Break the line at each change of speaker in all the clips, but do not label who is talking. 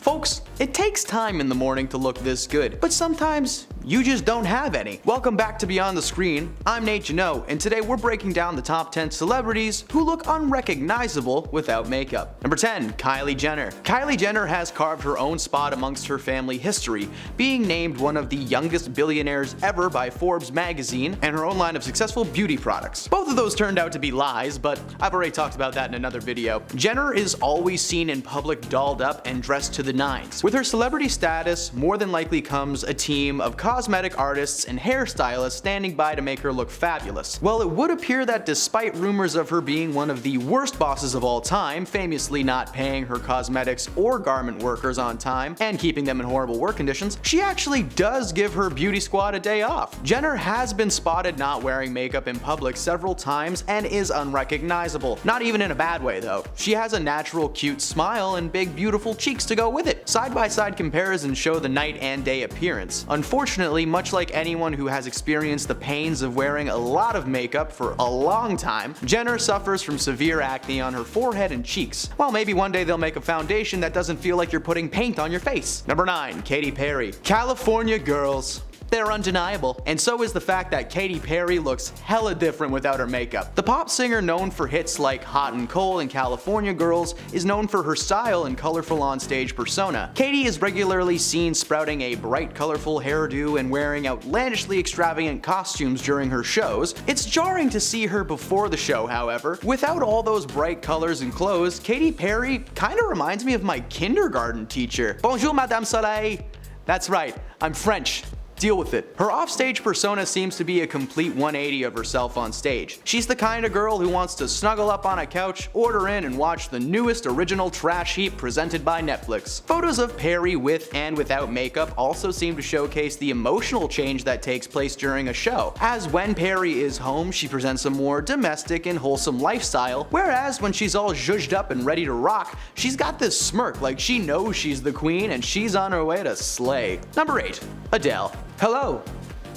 Folks, it takes time in the morning to look this good, but sometimes you just don't have any. Welcome back to Beyond the Screen. I'm Nate Janot, and today we're breaking down the top 10 celebrities who look unrecognizable without makeup. Number 10, Kylie Jenner. Kylie Jenner has carved her own spot amongst her family history, being named one of the youngest billionaires ever by Forbes magazine and her own line of successful beauty products. Both of those turned out to be lies, but I've already talked about that in another video. Jenner is always seen in public dolled up and dressed to the nines. With her celebrity status, more than likely comes a team of cosmetic artists and hairstylists standing by to make her look fabulous. Well, it would appear that despite rumors of her being one of the worst bosses of all time, famously not paying her cosmetics or garment workers on time and keeping them in horrible work conditions, she actually does give her beauty squad a day off. Jenner has been spotted not wearing makeup in public several times and is unrecognizable. Not even in a bad way though. She has a natural cute smile and big beautiful cheeks to go with it. Side-by-side comparisons show the night and day appearance. Unfortunately, much like anyone who has experienced the pains of wearing a lot of makeup for a long time, Jenner suffers from severe acne on her forehead and cheeks. Well, maybe one day they'll make a foundation that doesn't feel like you're putting paint on your face. Number 9, Katy Perry. California girls. They're undeniable, and so is the fact that Katy Perry looks hella different without her makeup. The pop singer, known for hits like Hot and Cold and California Girls, is known for her style and colorful onstage persona. Katy is regularly seen sprouting a bright colorful hairdo and wearing outlandishly extravagant costumes during her shows. It's jarring to see her before the show, however. Without all those bright colors and clothes, Katy Perry kinda reminds me of my kindergarten teacher. Bonjour, Madame Soleil. That's right, I'm French. Deal with it. Her offstage persona seems to be a complete 180 of herself on stage. She's the kind of girl who wants to snuggle up on a couch, order in, and watch the newest original trash heap presented by Netflix. Photos of Perry with and without makeup also seem to showcase the emotional change that takes place during a show, as when Perry is home, she presents a more domestic and wholesome lifestyle, whereas when she's all zhuzhed up and ready to rock, she's got this smirk like she knows she's the queen and she's on her way to slay. Number 8, Adele. Hello,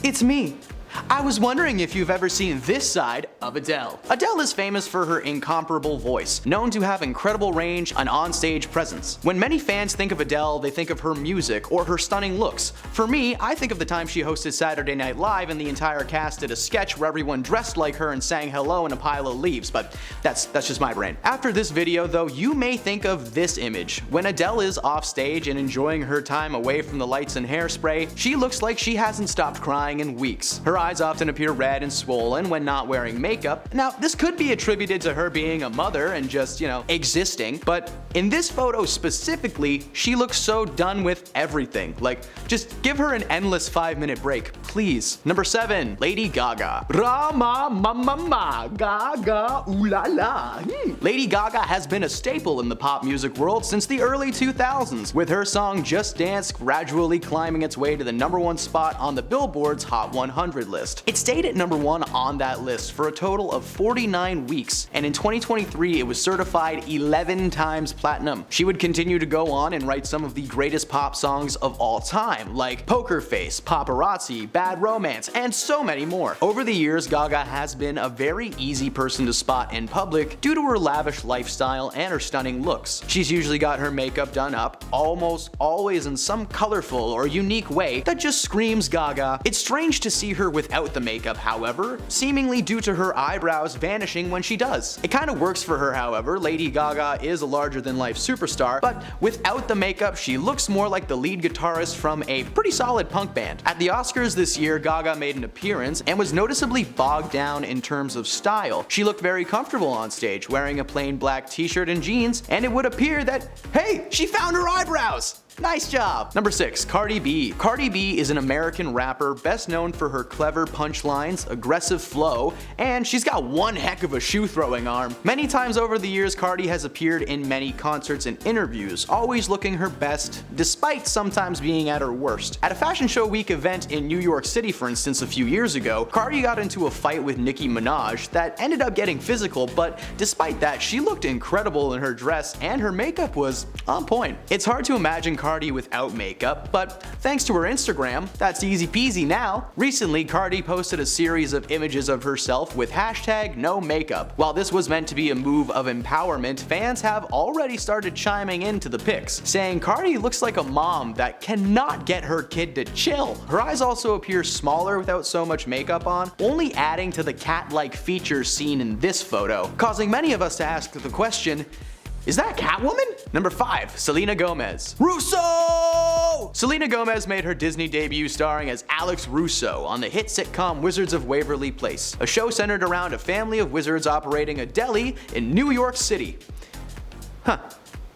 it's me. I was wondering if you've ever seen this side of Adele. Adele is famous for her incomparable voice, known to have incredible range and onstage presence. When many fans think of Adele, they think of her music or her stunning looks. For me, I think of the time she hosted Saturday Night Live and the entire cast did a sketch where everyone dressed like her and sang hello in a pile of leaves, but that's just my brain. After this video though, you may think of this image. When Adele is off stage and enjoying her time away from the lights and hairspray, she looks like she hasn't stopped crying in weeks. Her eyes often appear red and swollen when not wearing makeup. Now, this could be attributed to her being a mother and just, existing, but in this photo specifically, she looks so done with everything. Like, just give her an endless 5-minute break, please. Number 7, Lady Gaga. Rama mama ma, Gaga, ooh la la. Lady Gaga has been a staple in the pop music world since the early 2000s, with her song Just Dance gradually climbing its way to the #1 spot on the Billboard's Hot 100 list. It stayed at number 1 on that list for a total of 49 weeks, and in 2023 it was certified 11 times platinum. She would continue to go on and write some of the greatest pop songs of all time, like Poker Face, Paparazzi, Bad Romance, and so many more. Over the years, Gaga has been a very easy person to spot in public due to her lavish lifestyle and her stunning looks. She's usually got her makeup done up, almost always in some colorful or unique way that just screams Gaga. It's strange to see her without the makeup, however, seemingly due to her eyebrows vanishing when she does. It kind of works for her, however. Lady Gaga is a larger-than-life superstar, but without the makeup, she looks more like the lead guitarist from a pretty solid punk band. At the Oscars this year, Gaga made an appearance and was noticeably bogged down in terms of style. She looked very comfortable on stage, wearing a plain black t-shirt and jeans, and it would appear that, hey, she found her eyebrows! Nice job! Number 6, Cardi B. Cardi B is an American rapper best known for her clever punchlines, aggressive flow, and she's got one heck of a shoe-throwing arm. Many times over the years, Cardi has appeared in many concerts and interviews, always looking her best, despite sometimes being at her worst. At a Fashion Show Week event in New York City, for instance, a few years ago, Cardi got into a fight with Nicki Minaj that ended up getting physical, but despite that, she looked incredible in her dress and her makeup was on point. It's hard to imagine Cardi Cardi without makeup, but thanks to her Instagram, that's easy peasy now. Recently, Cardi posted a series of images of herself with hashtag no makeup. While this was meant to be a move of empowerment, fans have already started chiming into the pics, saying Cardi looks like a mom that cannot get her kid to chill. Her eyes also appear smaller without so much makeup on, only adding to the cat-like features seen in this photo, causing many of us to ask the question, is that Catwoman? Number 5. Selena Gomez. Russo! Selena Gomez made her Disney debut starring as Alex Russo on the hit sitcom Wizards of Waverly Place, a show centered around a family of wizards operating a deli in New York City. I've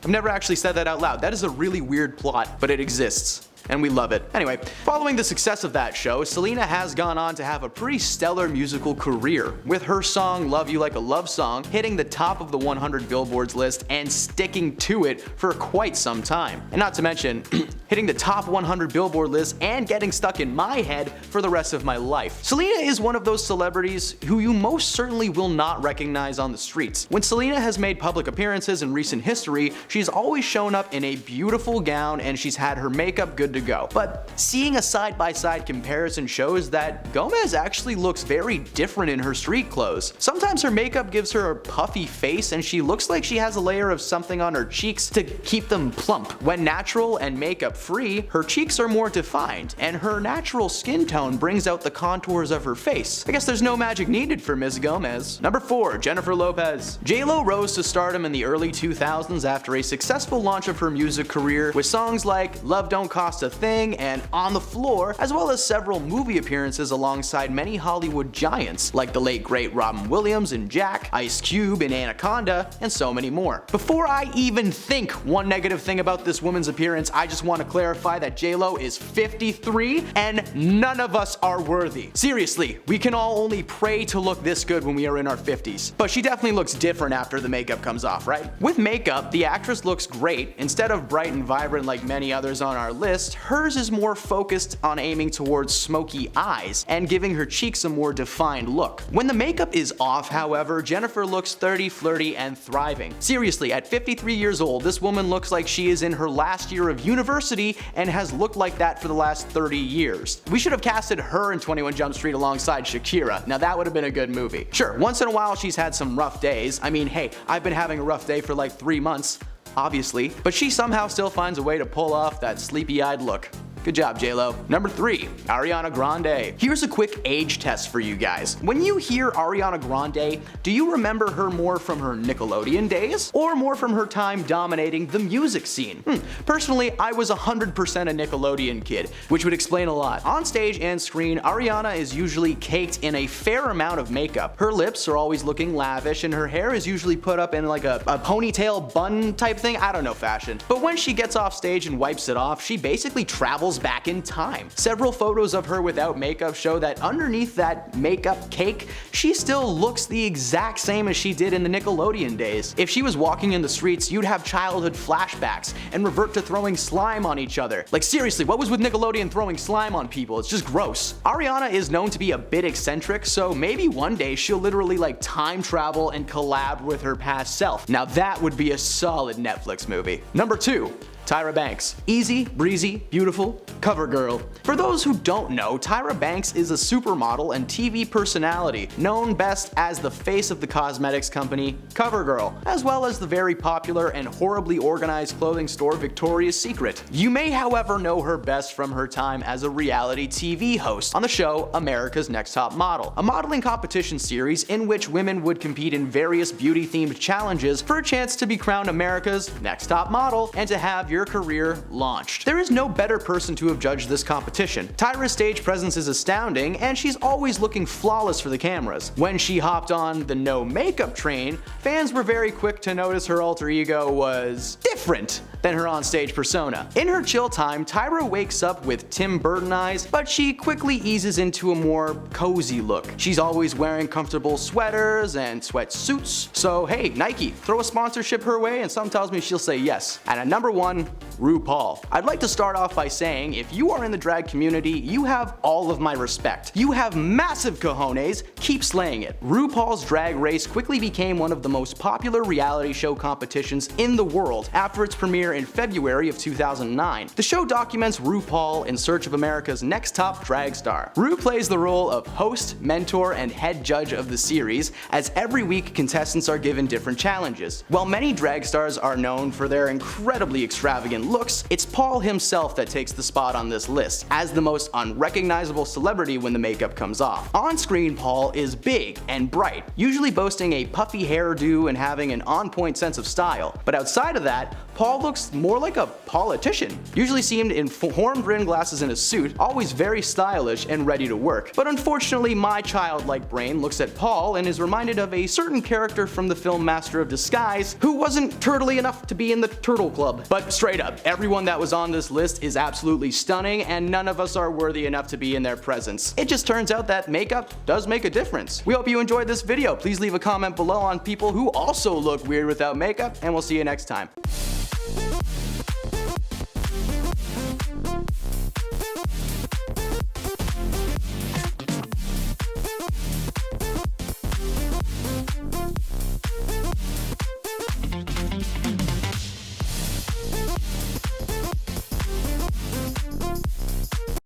never actually said that out loud. That is a really weird plot, but it exists. And we love it. Anyway, following the success of that show, Selena has gone on to have a pretty stellar musical career, with her song Love You Like a Love Song hitting the top of the 100 Billboards list and sticking to it for quite some time. And not to mention, hitting the top 100 Billboard list and getting stuck in my head for the rest of my life. Selena is one of those celebrities who you most certainly will not recognize on the streets. When Selena has made public appearances in recent history, she's always shown up in a beautiful gown and she's had her makeup good to go. But seeing a side-by-side comparison shows that Gomez actually looks very different in her street clothes. Sometimes her makeup gives her a puffy face and she looks like she has a layer of something on her cheeks to keep them plump. When natural and makeup free, her cheeks are more defined and her natural skin tone brings out the contours of her face. I guess there's no magic needed for Ms. Gomez. Number 4. Jennifer Lopez. J-Lo rose to stardom in the early 2000s after a successful launch of her music career with songs like Love Don't Cost a Thing and On the Floor, as well as several movie appearances alongside many Hollywood giants like the late great Robin Williams in Jack, Ice Cube in Anaconda, and so many more. Before I even think one negative thing about this woman's appearance, I just want to clarify that J-Lo is 53 and none of us are worthy. Seriously, we can all only pray to look this good when we are in our 50s. But she definitely looks different after the makeup comes off, right? With makeup, the actress looks great. Instead of bright and vibrant like many others on our list, hers is more focused on aiming towards smoky eyes and giving her cheeks a more defined look. When the makeup is off, however, Jennifer looks 30, flirty, and thriving. Seriously, at 53 years old, this woman looks like she is in her last year of university and has looked like that for the last 30 years. We should have casted her in 21 Jump Street alongside Shakira. Now that would have been a good movie. Sure, once in a while she's had some rough days. I mean, hey, I've been having a rough day for like 3 months, obviously, but she somehow still finds a way to pull off that sleepy-eyed look. Good job, J-Lo. Number 3. Ariana Grande. Here's a quick age test for you guys. When you hear Ariana Grande, do you remember her more from her Nickelodeon days or more from her time dominating the music scene? Personally, I was 100% a Nickelodeon kid, which would explain a lot. On stage and screen, Ariana is usually caked in a fair amount of makeup. Her lips are always looking lavish and her hair is usually put up in like a ponytail bun type thing. I don't know fashion. But when she gets off stage and wipes it off, she basically travels back in time. Several photos of her without makeup show that underneath that makeup cake, she still looks the exact same as she did in the Nickelodeon days. If she was walking in the streets, you'd have childhood flashbacks and revert to throwing slime on each other. Like seriously, what was with Nickelodeon throwing slime on people? It's just gross. Ariana is known to be a bit eccentric, so maybe one day she'll literally like time travel and collab with her past self. Now that would be a solid Netflix movie. Number 2. Tyra Banks. Easy, breezy, beautiful, cover girl. For those who don't know, Tyra Banks is a supermodel and TV personality, known best as the face of the cosmetics company CoverGirl, as well as the very popular and horribly organized clothing store Victoria's Secret. You may, however, know her best from her time as a reality TV host on the show America's Next Top Model, a modeling competition series in which women would compete in various beauty-themed challenges for a chance to be crowned America's Next Top Model and to have your career launched. There is no better person to have judged this competition. Tyra's stage presence is astounding, and she's always looking flawless for the cameras. When she hopped on the no makeup train, fans were very quick to notice her alter ego was different than her onstage persona. In her chill time, Tyra wakes up with Tim Burton eyes, but she quickly eases into a more cozy look. She's always wearing comfortable sweaters and sweatsuits. So hey, Nike, throw a sponsorship her way and something tells me she'll say yes. And at number 1, RuPaul. I'd like to start off by saying if you are in the drag community, you have all of my respect. You have massive cojones, keep slaying it. RuPaul's Drag Race quickly became one of the most popular reality show competitions in the world after its premiere in February of 2009. The show documents RuPaul in search of America's next top drag star. Ru plays the role of host, mentor, and head judge of the series, as every week contestants are given different challenges. While many drag stars are known for their incredibly extravagant looks, it's Paul himself that takes the spot on this list, as the most unrecognizable celebrity when the makeup comes off. On screen, Paul is big and bright, usually boasting a puffy hairdo and having an on-point sense of style. But outside of that, Paul looks more like a politician, usually seen in horn-rimmed glasses and a suit, always very stylish and ready to work. But unfortunately, my childlike brain looks at Paul and is reminded of a certain character from the film Master of Disguise who wasn't turtly enough to be in the Turtle Club. But straight up, everyone that was on this list is absolutely stunning, and none of us are worthy enough to be in their presence. It just turns out that makeup does make a difference. We hope you enjoyed this video. Please leave a comment below on people who also look weird without makeup, and we'll see you next time.